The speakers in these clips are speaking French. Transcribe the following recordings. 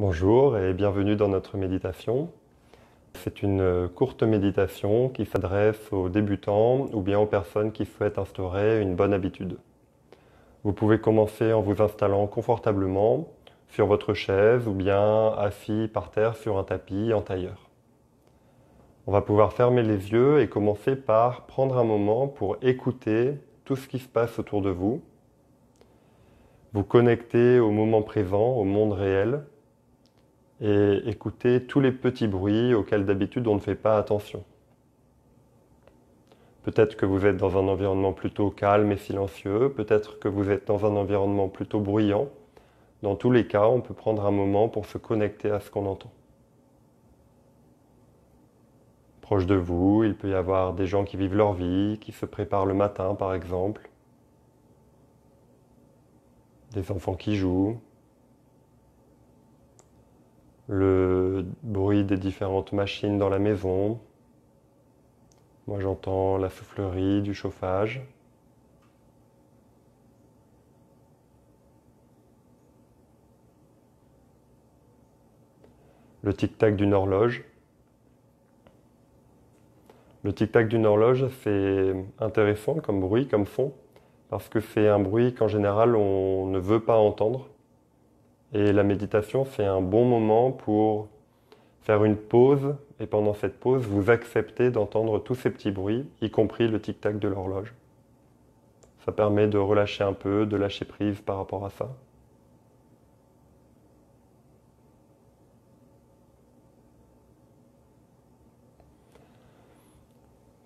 Bonjour et bienvenue dans notre méditation. C'est une courte méditation qui s'adresse aux débutants ou bien aux personnes qui souhaitent instaurer une bonne habitude. Vous pouvez commencer en vous installant confortablement sur votre chaise ou bien assis par terre sur un tapis en tailleur. On va pouvoir fermer les yeux et commencer par prendre un moment pour écouter tout ce qui se passe autour de vous, vous connecter au moment présent, au monde réel, et écouter tous les petits bruits auxquels d'habitude on ne fait pas attention. Peut-être que vous êtes dans un environnement plutôt calme et silencieux, peut-être que vous êtes dans un environnement plutôt bruyant. Dans tous les cas, on peut prendre un moment pour se connecter à ce qu'on entend. Proche de vous, il peut y avoir des gens qui vivent leur vie, qui se préparent le matin par exemple, des enfants qui jouent, le bruit des différentes machines dans la maison. Moi j'entends la soufflerie du chauffage. Le tic-tac d'une horloge. Le tic-tac d'une horloge, c'est intéressant comme bruit, comme son, parce que c'est un bruit qu'en général on ne veut pas entendre. Et la méditation, c'est un bon moment pour faire une pause, et pendant cette pause, vous acceptez d'entendre tous ces petits bruits, y compris le tic-tac de l'horloge. Ça permet de relâcher un peu, de lâcher prise par rapport à ça.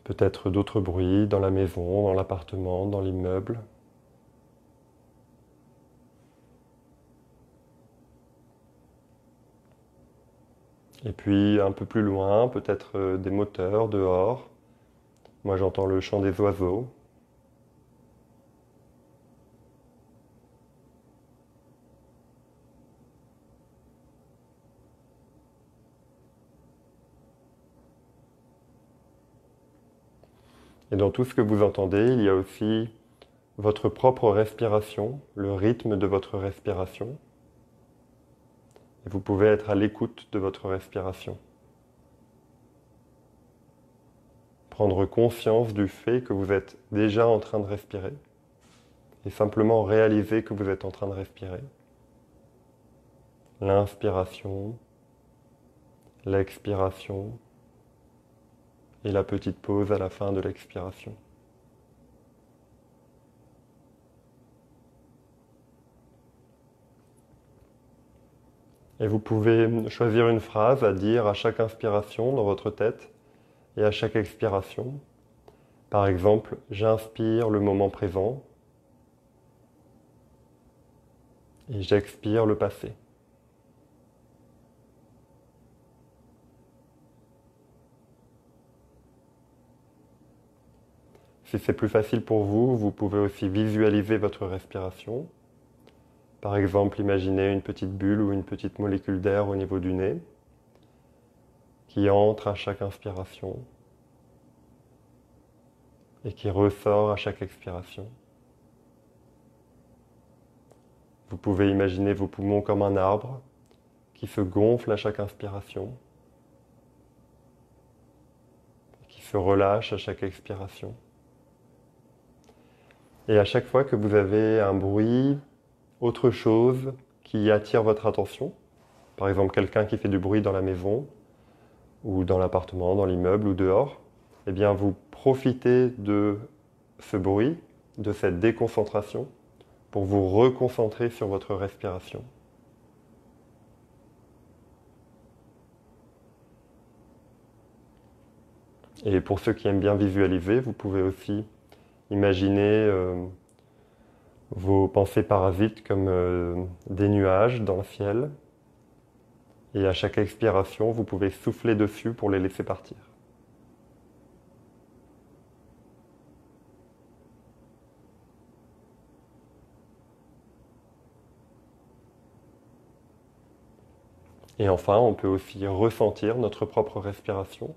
Peut-être d'autres bruits dans la maison, dans l'appartement, dans l'immeuble. Et puis un peu plus loin, peut-être des moteurs dehors. Moi j'entends le chant des oiseaux. Et dans tout ce que vous entendez, il y a aussi votre propre respiration, le rythme de votre respiration. Et vous pouvez être à l'écoute de votre respiration. Prendre conscience du fait que vous êtes déjà en train de respirer et simplement réaliser que vous êtes en train de respirer. L'inspiration, l'expiration et la petite pause à la fin de l'expiration. Et vous pouvez choisir une phrase à dire à chaque inspiration dans votre tête et à chaque expiration. Par exemple, j'inspire le moment présent et j'expire le passé. Si c'est plus facile pour vous, vous pouvez aussi visualiser votre respiration. Par exemple, imaginez une petite bulle ou une petite molécule d'air au niveau du nez qui entre à chaque inspiration et qui ressort à chaque expiration. Vous pouvez imaginer vos poumons comme un arbre qui se gonfle à chaque inspiration et qui se relâche à chaque expiration. Et à chaque fois que vous avez un bruit, autre chose qui attire votre attention, par exemple quelqu'un qui fait du bruit dans la maison, ou dans l'appartement, dans l'immeuble ou dehors, eh bien vous profitez de ce bruit, de cette déconcentration, pour vous reconcentrer sur votre respiration. Et pour ceux qui aiment bien visualiser, vous pouvez aussi imaginer vos pensées parasites comme des nuages dans le ciel. Et à chaque expiration, vous pouvez souffler dessus pour les laisser partir. Et enfin, on peut aussi ressentir notre propre respiration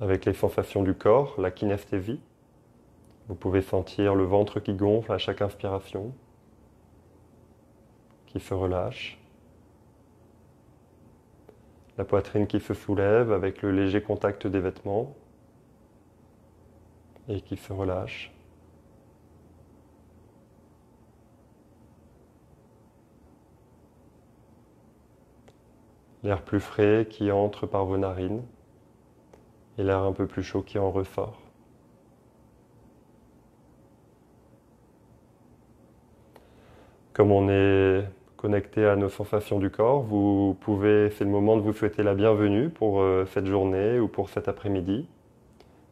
avec les sensations du corps, la kinesthésie. Vous pouvez sentir le ventre qui gonfle à chaque inspiration, qui se relâche. La poitrine qui se soulève avec le léger contact des vêtements et qui se relâche. L'air plus frais qui entre par vos narines et l'air un peu plus chaud qui en ressort. Comme on est connecté à nos sensations du corps, vous pouvez, c'est le moment de vous souhaiter la bienvenue pour cette journée ou pour cet après-midi,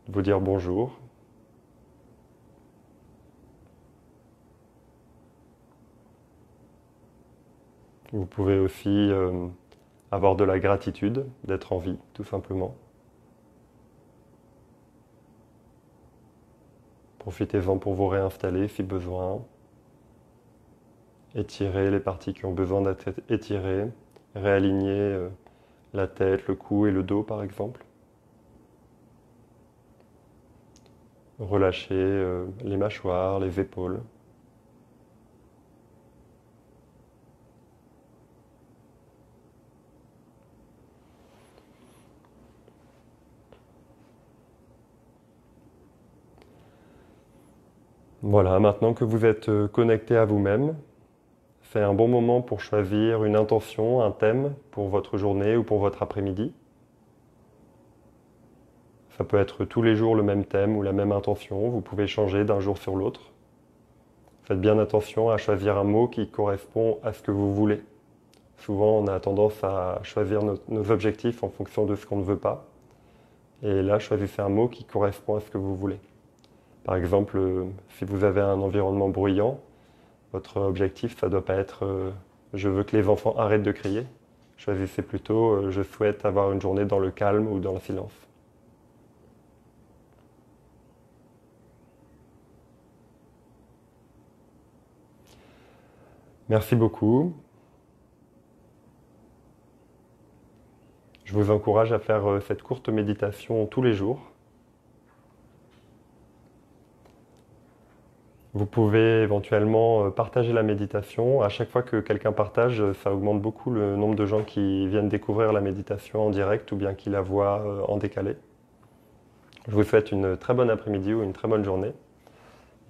de vous dire bonjour. Vous pouvez aussi avoir de la gratitude d'être en vie, tout simplement. Profitez-en pour vous réinstaller si besoin. Étirer les parties qui ont besoin d'être étirées. Réaligner la tête, le cou et le dos par exemple. Relâcher les mâchoires, les épaules. Voilà, maintenant que vous êtes connecté à vous-même, c'est un bon moment pour choisir une intention, un thème pour votre journée ou pour votre après-midi. Ça peut être tous les jours le même thème ou la même intention, vous pouvez changer d'un jour sur l'autre. Faites bien attention à choisir un mot qui correspond à ce que vous voulez. Souvent, on a tendance à choisir nos objectifs en fonction de ce qu'on ne veut pas. Et là, choisissez un mot qui correspond à ce que vous voulez. Par exemple, si vous avez un environnement bruyant, votre objectif, ça ne doit pas être je veux que les enfants arrêtent de crier. Choisissez plutôt je souhaite avoir une journée dans le calme ou dans le silence. Merci beaucoup. Je vous encourage à faire cette courte méditation tous les jours. Vous pouvez éventuellement partager la méditation. À chaque fois que quelqu'un partage, ça augmente beaucoup le nombre de gens qui viennent découvrir la méditation en direct ou bien qui la voient en décalé. Je vous souhaite une très bonne après-midi ou une très bonne journée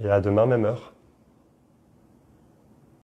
et à demain, même heure.